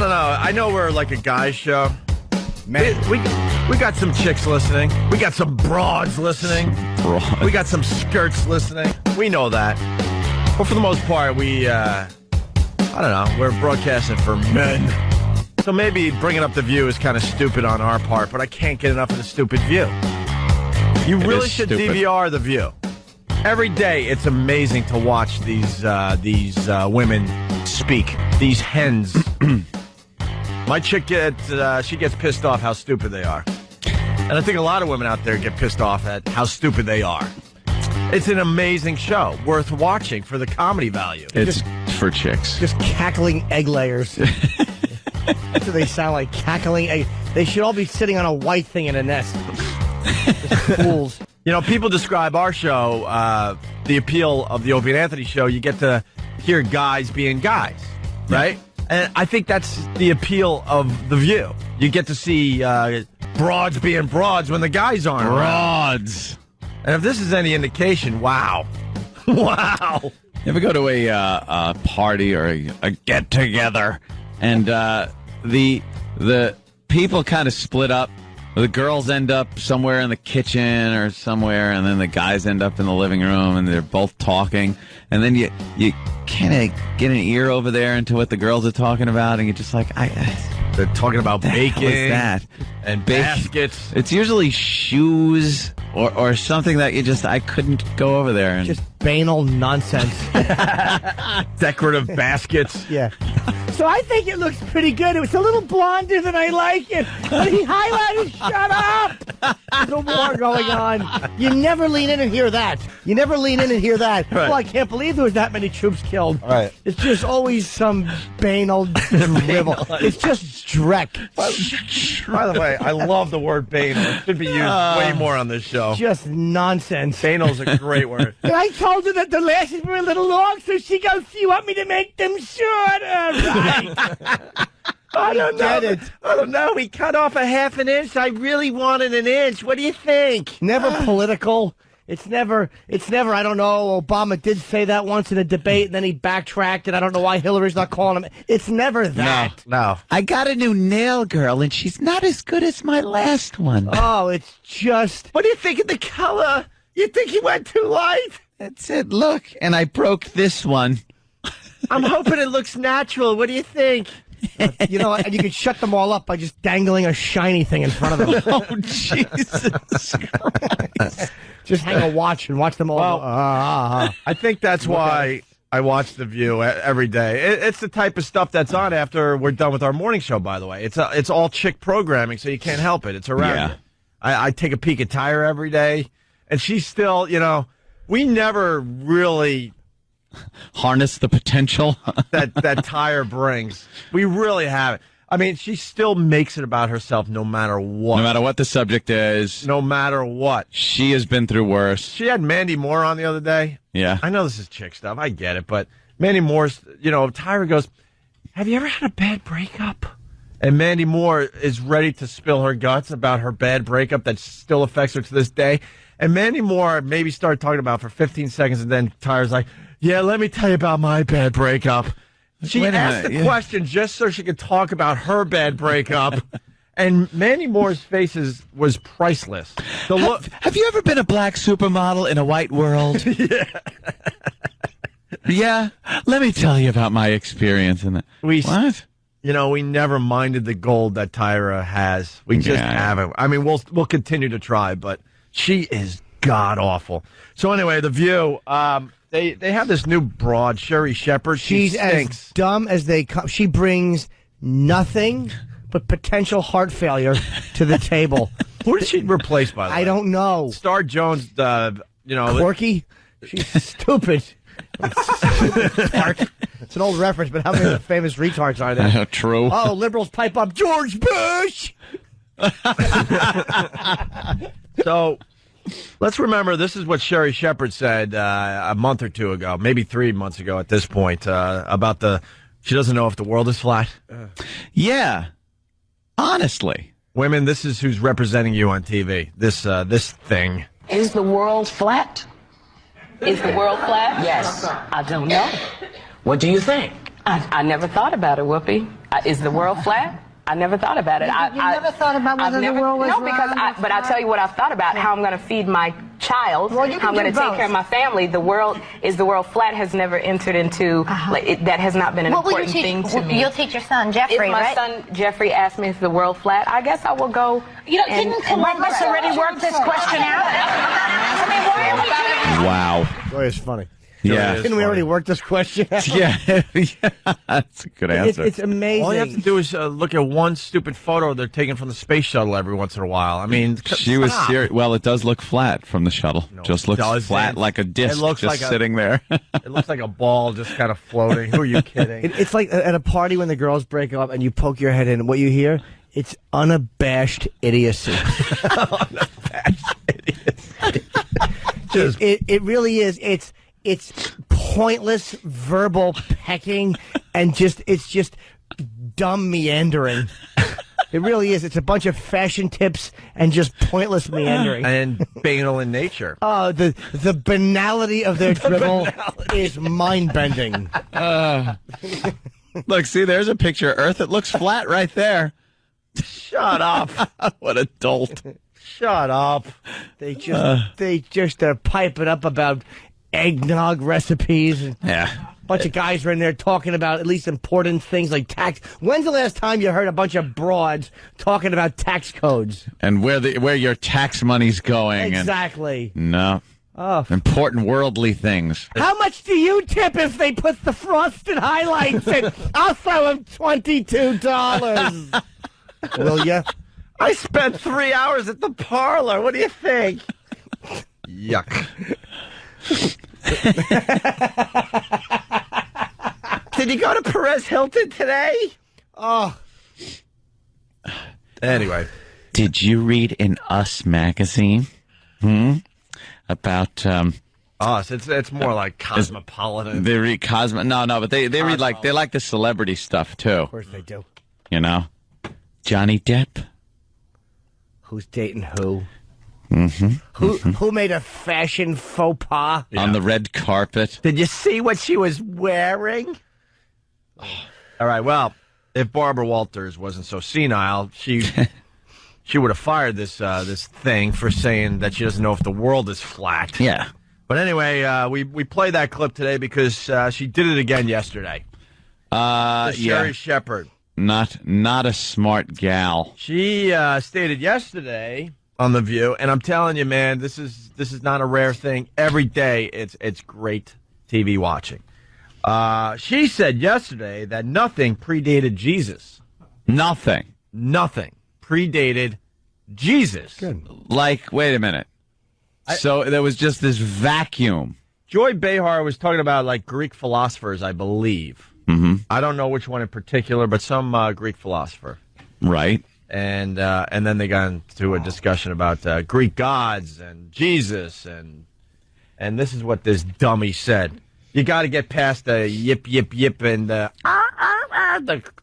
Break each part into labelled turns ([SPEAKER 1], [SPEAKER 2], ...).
[SPEAKER 1] don't know. I know we're like a guy's show. Man, we got some chicks listening. We got some broads listening. We got some skirts listening. We know that. But for the most part, I don't know, we're broadcasting for men. So maybe bringing up The View is kind of stupid on our part, but I can't get enough of the stupid View. You really should stupid. DVR The View. Every day, it's amazing to watch these women speak. These hens. My chick gets pissed off how stupid they are. And I think a lot of women out there get pissed off at how stupid they are. It's an amazing show, worth watching for the comedy value.
[SPEAKER 2] It's for chicks.
[SPEAKER 3] Just cackling egg layers. That's what they sound like, cackling egg. They should all be sitting on a white thing in a nest. Just fools.
[SPEAKER 1] You know, people describe our show, the appeal of the Opie and Anthony show, you get to hear guys being guys, right? Yeah. And I think that's the appeal of The View. You get to see broads being broads when the guys aren't
[SPEAKER 2] broads.
[SPEAKER 1] And if this is any indication, wow. Wow.
[SPEAKER 2] You ever go to a party or a get-together, and the people kind of split up? The girls end up somewhere in the kitchen or somewhere, and then the guys end up in the living room, and they're both talking. And then you kind of get an ear over there into what the girls are talking about, and you're just like,
[SPEAKER 1] they're talking about bacon
[SPEAKER 2] that?
[SPEAKER 1] And baskets.
[SPEAKER 2] It's usually shoes or something that I couldn't go over there. And
[SPEAKER 3] just banal nonsense.
[SPEAKER 1] Decorative baskets.
[SPEAKER 3] Yeah. So I think it looks pretty good. It was a little blonder than I like it. But he highlighted, shut up! There's a war going on. You never lean in and hear that. Right. Well, I can't believe there was that many troops killed.
[SPEAKER 1] Right.
[SPEAKER 3] It's just always some banal drivel. It's just dreck.
[SPEAKER 1] By the way, I love the word banal. It should be used way more on this show.
[SPEAKER 3] Just nonsense.
[SPEAKER 1] Banal's a great word.
[SPEAKER 3] And I told her that the lashes were a little long, so she goes, "You want me to make them shorter?" Right.
[SPEAKER 1] I don't know. I don't know. We cut off a half an inch. I really wanted an inch. What do you think?
[SPEAKER 3] Never political. It's never, I don't know, Obama did say that once in a debate, and then he backtracked, and I don't know why Hillary's not calling him. It's never that.
[SPEAKER 1] No.
[SPEAKER 2] I got a new nail girl, and she's not as good as my last one.
[SPEAKER 3] Oh, it's just...
[SPEAKER 1] What do you think of the color? You think he went too light?
[SPEAKER 2] That's it. Look, and I broke this one.
[SPEAKER 1] I'm hoping it looks natural. What do you think?
[SPEAKER 3] You know, and you can shut them all up by just dangling a shiny thing in front of them.
[SPEAKER 2] Oh, Jesus Christ.
[SPEAKER 3] Just hang a watch and watch them all.
[SPEAKER 1] Well, I think that's why I watch The View every day. It's the type of stuff that's on after we're done with our morning show, by the way. It's all chick programming, so you can't help it. It's around you. I take a peek at Tyra every day, and she's still, we never really...
[SPEAKER 2] harness the potential
[SPEAKER 1] that Tyra brings. We really haven't. I mean, she still makes it about herself no matter what.
[SPEAKER 2] No matter what the subject is.
[SPEAKER 1] No matter what.
[SPEAKER 2] She has been through worse.
[SPEAKER 1] She had Mandy Moore on the other day.
[SPEAKER 2] Yeah.
[SPEAKER 1] I know this is chick stuff. I get it. But Mandy Moore's, Tyra goes, "Have you ever had a bad breakup?" And Mandy Moore is ready to spill her guts about her bad breakup that still affects her to this day. And Mandy Moore maybe started talking about it for 15 seconds, and then Tyra's like, "Yeah, let me tell you about my bad breakup." She asked the question just so she could talk about her bad breakup, and Mandy Moore's face was priceless.
[SPEAKER 2] Have you ever been a black supermodel in a white world?
[SPEAKER 1] Yeah.
[SPEAKER 2] Yeah? Let me tell you about my experience in that. What?
[SPEAKER 1] We never minded the gold that Tyra has. We just haven't. I mean, we'll continue to try, but she is god-awful. So anyway, The View... They have this new broad, Sherry Shepherd.
[SPEAKER 3] She's
[SPEAKER 1] stinks.
[SPEAKER 3] As dumb as they come. She brings nothing but potential heart failure to the table.
[SPEAKER 1] Who did she replace, by the way?
[SPEAKER 3] I don't know.
[SPEAKER 1] Star Jones,
[SPEAKER 3] Quirky? She's stupid. It's an old reference, but how many of the famous retards are there?
[SPEAKER 2] True.
[SPEAKER 3] Oh, liberals pipe up George Bush!
[SPEAKER 1] So... let's remember, this is what Sherry Shepherd said a month or two ago, maybe 3 months ago at this point, about she doesn't know if the world is flat.
[SPEAKER 2] Yeah. Honestly.
[SPEAKER 1] Women, this is who's representing you on TV, this thing.
[SPEAKER 4] Is the world flat?
[SPEAKER 5] Is the world flat?
[SPEAKER 4] Yes.
[SPEAKER 5] I don't know.
[SPEAKER 4] What do you think? I never thought about it, Whoopi. Is the world flat? I never thought about it.
[SPEAKER 5] You never thought about whether the world was
[SPEAKER 4] round? No, because but I'll tell you what I've thought about, how I'm going to feed my child, how I'm going to take care of my family. The world flat has never entered into, that has not been an important thing to me.
[SPEAKER 5] You'll teach your son, Jeffrey,
[SPEAKER 4] right? If my son, Jeffrey, asks me if the world flat, I guess I will go.
[SPEAKER 5] Didn't Columbus already work this question out? I mean, why are we doing
[SPEAKER 2] Wow.
[SPEAKER 3] Joy is funny.
[SPEAKER 2] Yeah.
[SPEAKER 3] Didn't we already work this question out?
[SPEAKER 2] Yeah. That's a good answer.
[SPEAKER 3] It's amazing.
[SPEAKER 1] All you have to do is look at one stupid photo they're taking from the space shuttle every once in a while. I mean,
[SPEAKER 2] she was serious. Well, it does look flat from the shuttle.
[SPEAKER 1] No,
[SPEAKER 2] just looks flat like a disc just like sitting there.
[SPEAKER 1] It looks like a ball just kind of floating. Who are you kidding?
[SPEAKER 3] It's like at a party when the girls break up and you poke your head in. What you hear? It's unabashed idiocy.
[SPEAKER 1] Unabashed idiocy.
[SPEAKER 3] It really is. It's pointless verbal pecking and it's just dumb meandering. It really is. It's a bunch of fashion tips and just pointless meandering.
[SPEAKER 1] And banal in nature.
[SPEAKER 3] Oh, the banality of their drivel is mind-bending.
[SPEAKER 2] Look, see, there's a picture of Earth. It looks flat right there.
[SPEAKER 1] Shut up.
[SPEAKER 2] What a dolt.
[SPEAKER 1] Shut up.
[SPEAKER 3] They just are piping up about eggnog recipes. And a bunch of guys are in there talking about at least important things like tax. When's the last time you heard a bunch of broads talking about tax codes?
[SPEAKER 2] And where your tax money's going.
[SPEAKER 3] Exactly.
[SPEAKER 2] No.
[SPEAKER 3] Oh.
[SPEAKER 2] Important worldly things.
[SPEAKER 3] How much do you tip if they put the frosted highlights in? I'll throw them $22. Will ya?
[SPEAKER 1] I spent 3 hours at the parlor. What do you think? Yuck. Did you go to Perez Hilton today?
[SPEAKER 3] Oh.
[SPEAKER 1] Anyway.
[SPEAKER 2] Did you read in Us magazine? About
[SPEAKER 1] Us. It's more like Cosmopolitan.
[SPEAKER 2] They read No, but they read like they like the celebrity stuff too.
[SPEAKER 3] Of course they do.
[SPEAKER 2] You know, Johnny Depp.
[SPEAKER 3] Who's dating who?
[SPEAKER 2] Mm-hmm.
[SPEAKER 3] Who made a fashion faux pas
[SPEAKER 2] on the red carpet?
[SPEAKER 1] Did you see what she was wearing? All right. Well, if Barbara Walters wasn't so senile, she would have fired this thing for saying that she doesn't know if the world is flat.
[SPEAKER 2] Yeah.
[SPEAKER 1] But anyway, we played that clip today because she did it again yesterday. Sherry Shepherd.
[SPEAKER 2] Not a smart gal.
[SPEAKER 1] She stated yesterday on The View, and I'm telling you, man, this is not a rare thing. Every day, it's great TV watching. She said yesterday that nothing predated Jesus.
[SPEAKER 2] Nothing
[SPEAKER 1] predated Jesus.
[SPEAKER 3] Good.
[SPEAKER 2] Like, wait a minute. So there was just this vacuum.
[SPEAKER 1] Joy Behar was talking about like Greek philosophers, I believe.
[SPEAKER 2] Mm-hmm.
[SPEAKER 1] I don't know which one in particular, but some Greek philosopher.
[SPEAKER 2] Right.
[SPEAKER 1] And then they got into a discussion about Greek gods and Jesus, and this is what this dummy said. You got to get past the yip, yip, yip, and the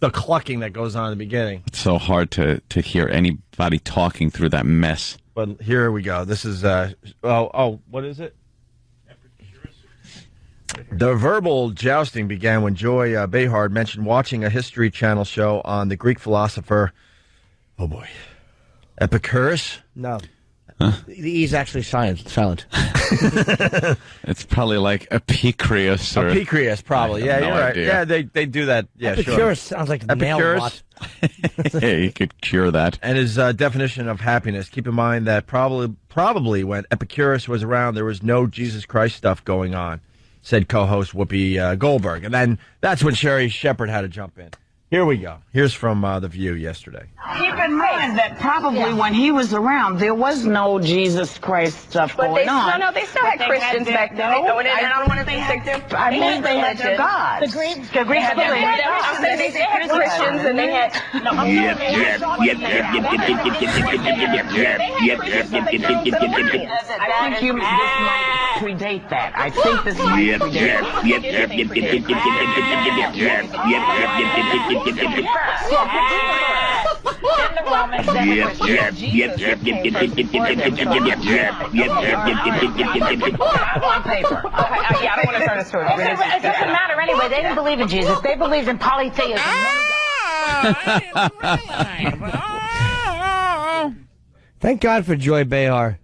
[SPEAKER 1] clucking that goes on in the beginning.
[SPEAKER 2] It's so hard to hear anybody talking through that mess.
[SPEAKER 1] But here we go. This is, what is it? The verbal jousting began when Joy Behar mentioned watching a History Channel show on the Greek philosopher, oh boy, Epicurus?
[SPEAKER 3] No. Huh? The E's actually silent.
[SPEAKER 2] It's probably like Epicurus. Or
[SPEAKER 1] Epicurus, probably. Yeah, you're right.
[SPEAKER 2] Idea.
[SPEAKER 1] Yeah, they do that. Yeah,
[SPEAKER 3] Epicurus sounds like the
[SPEAKER 1] Epicurus.
[SPEAKER 2] Yeah, you could cure that.
[SPEAKER 1] And his definition of happiness. Keep in mind that probably when Epicurus was around, there was no Jesus Christ stuff going on, said co-host Whoopi Goldberg. And then that's when Sherry Shepherd had to jump in. Here we go. Here's from The View yesterday.
[SPEAKER 6] Keep in mind that probably when he was around, there was no Jesus Christ stuff going on.
[SPEAKER 4] No, they still had Christians back then. I don't want to think
[SPEAKER 6] I mean, they had their gods.
[SPEAKER 5] The Greeks
[SPEAKER 6] had
[SPEAKER 4] they had Christians and they had...
[SPEAKER 6] I think this might predate that. I think this might predate
[SPEAKER 5] then the Romans, then the Christians. On paper.
[SPEAKER 4] Yeah, I don't want to turn the story.
[SPEAKER 5] It doesn't matter anyway. They didn't believe in Jesus. They believed in polytheism.
[SPEAKER 3] Thank God for Joy Behar.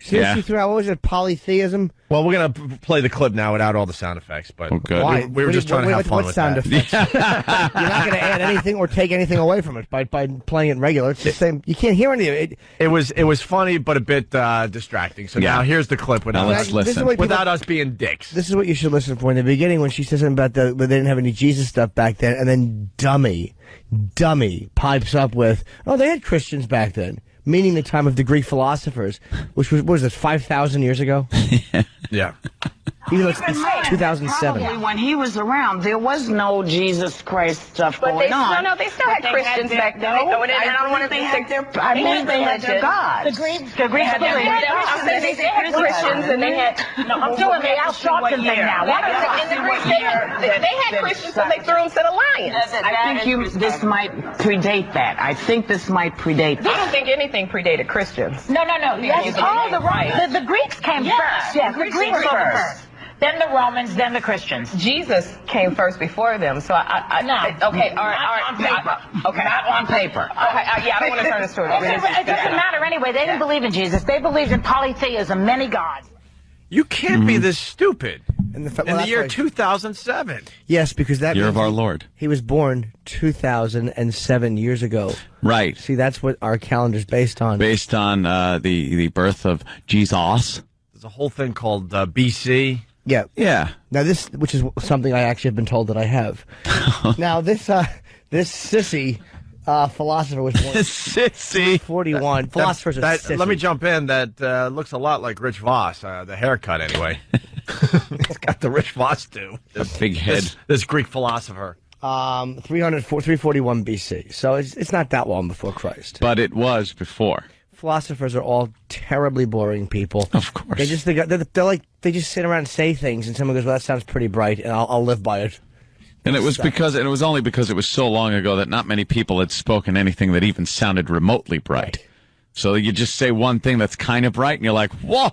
[SPEAKER 3] She threw out, what was it, polytheism?
[SPEAKER 1] Well, we're going to play the clip now without all the sound effects, but
[SPEAKER 3] Why?
[SPEAKER 1] we were just trying to have fun with
[SPEAKER 3] sound
[SPEAKER 1] that.
[SPEAKER 3] effects? You're not going to add anything or take anything away from it by playing it regular. It's the same. You can't hear any of it.
[SPEAKER 1] It was funny, but a bit distracting. So now here's the clip without,
[SPEAKER 2] let's listen.
[SPEAKER 1] Without us being dicks.
[SPEAKER 3] This is what you should listen for in the beginning when she says something about they didn't have any Jesus stuff back then, and then dummy pipes up with, oh, they had Christians back then. Meaning the time of the Greek philosophers, which was, what was it, 5,000 years ago?
[SPEAKER 1] Yeah.
[SPEAKER 3] Even though it's 2007.
[SPEAKER 6] Probably when he was around, there was no Jesus Christ stuff going on.
[SPEAKER 4] No, they still had Christians back then. I don't want to
[SPEAKER 6] they
[SPEAKER 4] think
[SPEAKER 6] had their gods.
[SPEAKER 5] The Greeks believed.
[SPEAKER 4] They had Christians and they had.
[SPEAKER 5] No, I'm doing the Al Sharpton thing now.
[SPEAKER 4] They had Christians, so they threw them to the lions.
[SPEAKER 6] I think this might predate that. I think this might predate that.
[SPEAKER 4] I don't think anything predated Christians.
[SPEAKER 5] No. Yes. The Greeks came first. Yes, the Greeks first. Then the Romans, then the Christians.
[SPEAKER 4] Jesus came first before them, so okay, all right.
[SPEAKER 6] On paper. Okay, not on paper.
[SPEAKER 4] Okay, I don't want to turn the story.
[SPEAKER 5] It doesn't matter anyway. They didn't believe in Jesus. They believed in polytheism, many gods.
[SPEAKER 1] You can't be this stupid
[SPEAKER 3] In
[SPEAKER 1] the year 2007.
[SPEAKER 3] Yes, because that
[SPEAKER 2] Year
[SPEAKER 3] means
[SPEAKER 2] of our Lord.
[SPEAKER 3] he was born 2007 years ago.
[SPEAKER 2] Right.
[SPEAKER 3] See, that's what our calendar's based on.
[SPEAKER 2] Based on the birth of Jesus.
[SPEAKER 1] There's a whole thing called BC.
[SPEAKER 3] Yeah.
[SPEAKER 2] Yeah.
[SPEAKER 3] Now which is something I actually have been told that I have. Now this sissy philosopher was born
[SPEAKER 2] Sissy.
[SPEAKER 3] 41. Philosophers are sissies.
[SPEAKER 1] Let me jump in. That looks a lot like Rich Voss. The haircut, anyway. It's got the Rich Voss too.
[SPEAKER 2] Big head.
[SPEAKER 1] This Greek philosopher.
[SPEAKER 3] 341 BC. So it's not that long before Christ.
[SPEAKER 2] But it was before.
[SPEAKER 3] Philosophers are all terribly boring people.
[SPEAKER 2] Of course.
[SPEAKER 3] They just they just sit around and say things, and someone goes, "Well, that sounds pretty bright," and I'll live by it.
[SPEAKER 2] And it was only because it was so long ago that not many people had spoken anything that even sounded remotely bright.
[SPEAKER 3] Right.
[SPEAKER 2] So you just say one thing that's kind of bright, and you're like, whoa,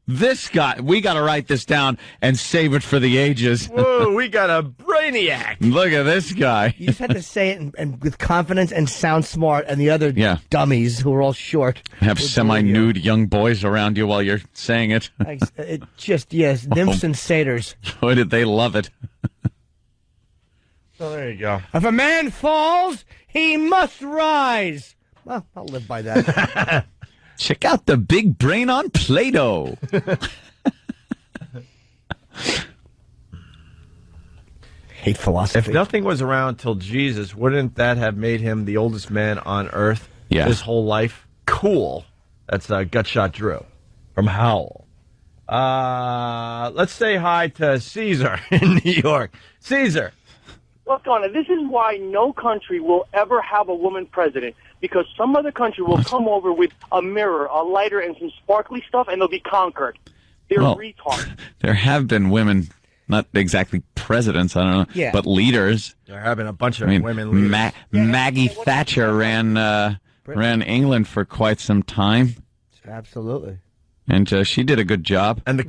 [SPEAKER 2] this guy, we got to write this down and save it for the ages.
[SPEAKER 1] Whoa, we got a brainiac.
[SPEAKER 2] Look at this guy.
[SPEAKER 3] You just had to say it and with confidence and sound smart, and the other dummies who are all short.
[SPEAKER 2] Have semi-nude young boys around you while you're saying it.
[SPEAKER 3] It just, nymphs and satyrs.
[SPEAKER 2] Boy, did they love it.
[SPEAKER 1] So there you go.
[SPEAKER 3] If a man falls, he must rise. Well, I'll live by that.
[SPEAKER 2] Check out the big brain on Play-Doh.
[SPEAKER 3] Hate philosophy.
[SPEAKER 1] If nothing was around till Jesus, wouldn't that have made him the oldest man on earth his whole life? Cool. That's Gutshot Drew from Howell. Let's say hi to Caesar in New York. Caesar.
[SPEAKER 7] Look, Donna, this is why no country will ever have a woman president, because some other country will come over with a mirror, a lighter, and some sparkly stuff, and they'll be conquered. They're retards.
[SPEAKER 2] There have been women, not exactly presidents, I don't know, but leaders.
[SPEAKER 1] There have been a bunch of women leaders.
[SPEAKER 2] Maggie Thatcher ran England for quite some time.
[SPEAKER 3] Absolutely.
[SPEAKER 2] And she did a good job.
[SPEAKER 1] And the